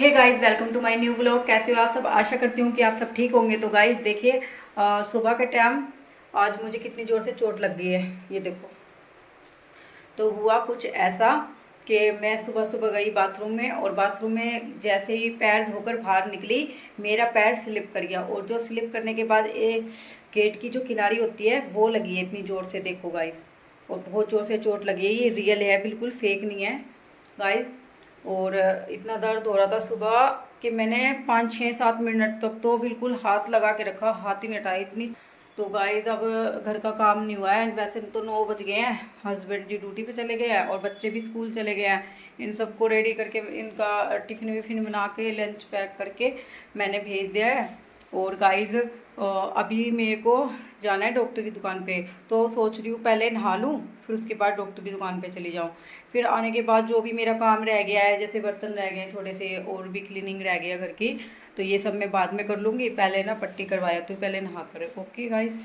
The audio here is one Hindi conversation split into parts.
Hey guys, welcome to my new blog. कैसे हो आप सब? आशा करती हूँ कि आप सब ठीक होंगे। तो गाइस देखिए, सुबह के टाइम आज मुझे कितनी ज़ोर से चोट लग गई है, ये देखो। तो हुआ कुछ ऐसा कि मैं सुबह सुबह गई बाथरूम में, और बाथरूम में जैसे ही पैर धोकर बाहर निकली, मेरा पैर स्लिप कर गया। और जो स्लिप करने के बाद गेट की जो किनारी होती है वो लगी है इतनी ज़ोर से, देखो गाइस। और बहुत ज़ोर से चोट लगी है, ये रियल है, बिल्कुल फेक नहीं है गाइस। और इतना दर्द हो रहा था सुबह कि मैंने 5 6 7 मिनट तक तो बिल्कुल हाथ लगा के रखा, हाथ ही नहीं हटाया इतनी। तो गाइस अब घर का काम नहीं हुआ है, वैसे तो 9 बज गए हैं, हस्बैंड जी ड्यूटी पे चले गए हैं और बच्चे भी स्कूल चले गए हैं। इन सबको रेडी करके, इनका टिफ़िन विफ़िन बना के, लंच पैक करके मैंने भेज दिया है। और गाइस अभी मेरे को जाना है डॉक्टर की दुकान पे, तो सोच रही हूँ पहले नहा लूँ, फिर उसके बाद डॉक्टर की दुकान पे चली जाऊँ। फिर आने के बाद जो भी मेरा काम रह गया है, जैसे बर्तन रह गए थोड़े से, और भी क्लीनिंग रह गया घर की, तो ये सब मैं बाद में कर लूँगी। पहले ना पट्टी करवाया तो पहले नहा कर। Okay guys.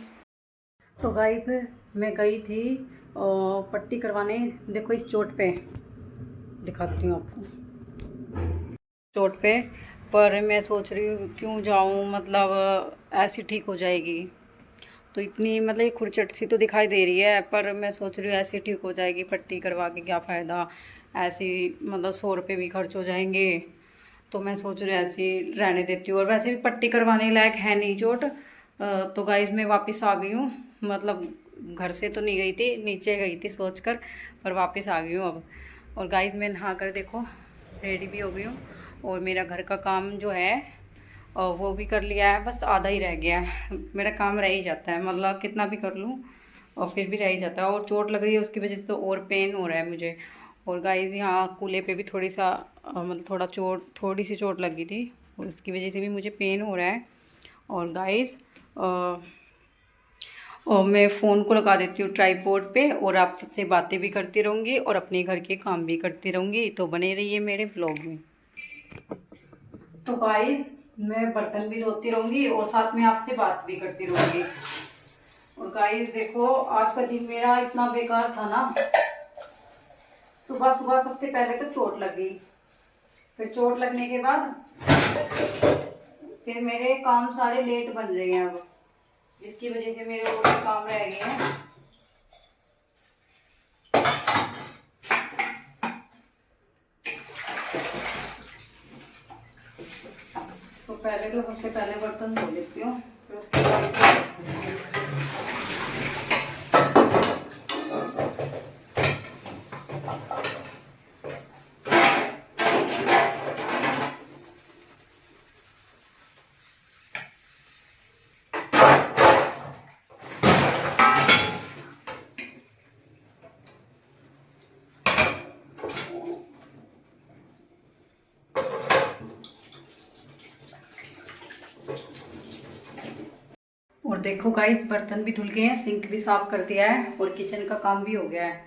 तो गाइस मैं गई थी पट्टी करवाने। देखो इस चोट पे दिखाती हूँ आपको, चोट पे। पर मैं सोच रही हूँ क्यों जाऊँ, मतलब ऐसी ठीक हो जाएगी। तो इतनी मतलब ये खुरचट सी तो दिखाई दे रही है, पर मैं सोच रही हूँ ऐसे ठीक हो जाएगी, पट्टी करवा के क्या फ़ायदा। ऐसी मतलब 100 रुपये भी खर्च हो जाएंगे। तो मैं सोच रही हूँ ऐसे ही रहने देती हूँ। और वैसे भी पट्टी करवाने लायक है नहीं चोट। तो गाइस मैं वापस आ गई हूँ, मतलब घर से तो नहीं गई थी, नीचे गई थी सोच कर, पर वापस आ गई हूँ अब। और गाइस मैं नहा कर देखो रेडी भी हो गई हूँ। और मेरा घर का काम जो है और वो भी कर लिया है, बस आधा ही रह गया है। मेरा काम रह ही जाता है, मतलब कितना भी कर लूँ और फिर भी रह ही जाता है। और चोट लग रही है उसकी वजह से तो और पेन हो रहा है मुझे। और गाइस यहाँ कूल्हे पे भी मतलब थोड़ी सी चोट लगी थी, और उसकी वजह से भी मुझे पेन हो रहा है। और गाइस और मैं फ़ोन को लगा देती हूँ ट्राइपॉड पे, और आप सबसे बातें भी करती रहूँगी और अपने घर के काम भी करती रहूँगी। तो बने रहिए मेरे ब्लॉग में। तो गाइस मैं बर्तन भी धोती रहूँगी और साथ में आपसे बात भी करती रहूँगी। और गाइस देखो आज का दिन मेरा इतना बेकार था ना। सुबह सुबह सबसे पहले तो चोट लग गई, फिर चोट लगने के बाद फिर मेरे काम सारे लेट बन रहे हैं अब, जिसकी वजह से मेरे और भी काम रह गए हैं। तो पहले तो सबसे पहले बर्तन धो लेती हूँ, फिर उसके बाद और देखो गाइस बर्तन भी धुल गए हैं, सिंक भी साफ कर दिया है और किचन का काम भी हो गया है।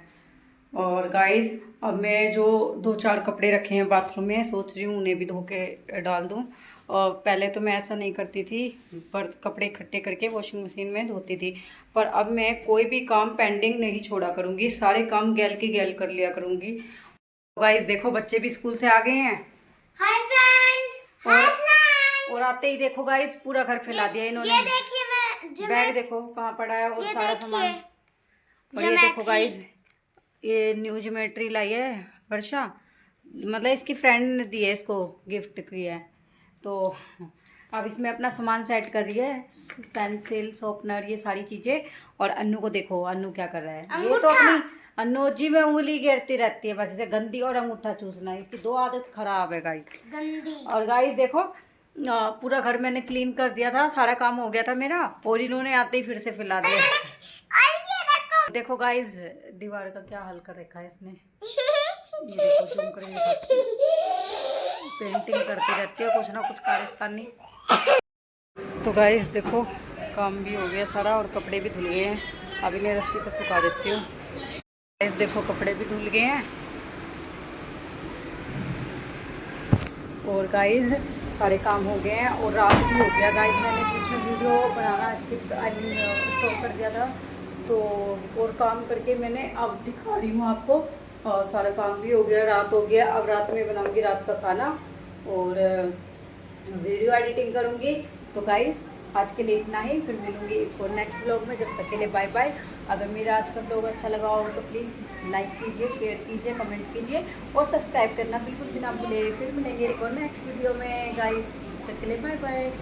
और गाइस अब मैं जो 2 4 कपड़े रखे हैं बाथरूम में, सोच रही हूँ उन्हें भी धो के डाल दूँ। और पहले तो मैं ऐसा नहीं करती थी, पर कपड़े इकट्ठे करके वॉशिंग मशीन में धोती थी। पर अब मैं कोई भी काम पेंडिंग नहीं छोड़ा करूँगी, सारे काम गैल के गैल कर लिया करूँगी। गाइस देखो बच्चे भी स्कूल से आ गए हैं। Hi friends. और आते ही देखो गाइस पूरा घर फैला दिया इन्होंने। ये देखिए मैं बैग देखो कहाँ पड़ा है और सारा सामान। और ये देखो ज्योमेट्री। गाइस ये न्यू ज्योमेट्री लाई है वर्षा, मतलब इसकी फ्रेंड ने दी है, इसको गिफ्ट की है। तो अब इसमें अपना सामान सेट कर रही है, पेंसिल शॉर्पनर ये सारी चीज़ें। और अन्नू को देखो, अन्नू क्या कर रहा है, ये तो अपनी अन्नोजी में उंगली गिरती रहती है बस, इसे गंदी और अंगूठा चूसना, इसकी 2 आदत खराब है गाइस। गंदी। और गाइस देखो पूरा घर मैंने क्लीन कर दिया था, सारा काम हो गया था मेरा, और इन्होंने आते ही फिर से फैला दिया। देखो गाइस दीवार का क्या हाल कर रखा है इसने, ये देखो जूम कर पेंटिंग करती रहती है कुछ ना कुछ कारस्तानी। तो गाइस देखो काम भी हो गया सारा और कपड़े भी धुल गए हैं, अभी मैं रस्सी पर सुखा देती हूँ। गाइस देखो कपड़े भी धुल गए हैं। और गाइस सारे काम हो गए हैं और रात भी हो गया गाइस। मैंने बीच में वीडियो बनाना स्टॉप कर दिया था, तो और काम करके मैंने अब दिखा रही हूँ आपको। और सारा काम भी हो गया, रात हो गया। अब रात में बनाऊंगी रात का खाना, और वीडियो एडिटिंग करूँगी। तो गाइस आज के लिए इतना ही, फिर मिलूँगी एक और नेक्स्ट ब्लॉग में। जब तक के लिए बाय बाय। अगर मेरा आज का ब्लॉग अच्छा लगा हो तो प्लीज़ लाइक कीजिए, शेयर कीजिए, कमेंट कीजिए और सब्सक्राइब करना बिल्कुल भी ना भूलिए। फिर मिलेंगे एक और नेक्स्ट वीडियो में गाइस, तब तक के लिए बाय बाय।